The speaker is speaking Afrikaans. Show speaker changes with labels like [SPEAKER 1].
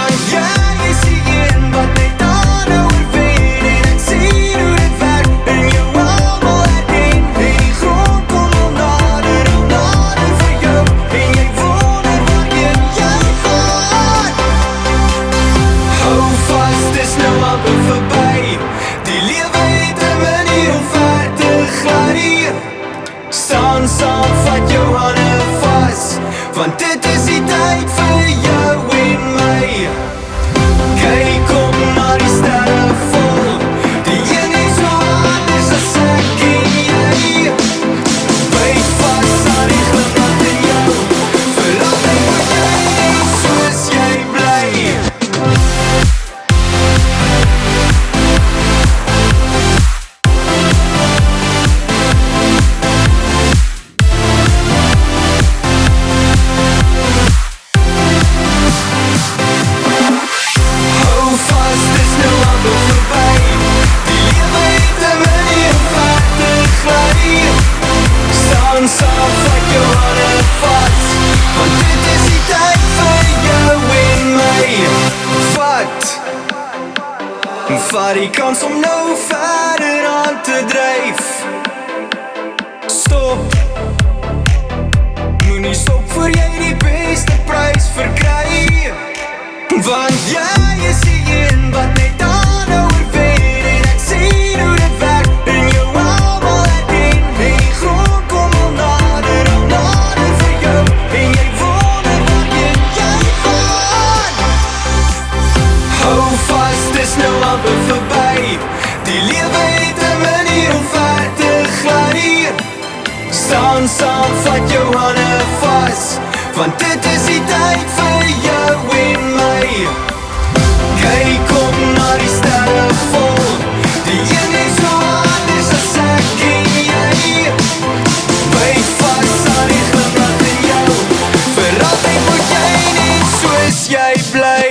[SPEAKER 1] Want jy is die een wat net aanhou oorwen. En ek sien hoe dit werk en jou almal herken. En die grond kom al nader vir jou. En jy wonder waarheen jy gaan. Hou vast, dis nou amper verby. Die lewe het 'n manier om ver te gly. Staan saam, vat jou hande vas, want dit is die tyd vir jou en my. Kyk om na die sterre vol, die een is so anders as ek en jy. Byt vas aan die glimlach in jou, vir altyd moet jy net soos jy bly. Saam, vat jou hande vas, want dit is die tyd vir jou en my. Vat die kans om nou verder aan te dryf. Stop, moenie stop voor jy die beste prys verkry. Want jy is die een wat net aanhou oorwen. En ek sien hoe dit werk en jou almal herken. En die grond kom al nader vir jou. En jy wonder waarheen jy gaan. Hou vast, dis nou amper verby. Die lewe het 'n manier om ver te gly. Staan saam, vat jou hande vas, want dit is die tyd vir jou en my. Kyk om na die sterre vol, die een is so anders as ek en jy. Byt vas aan die glimlach in jou, vir altyd moet jy net soos jy bly.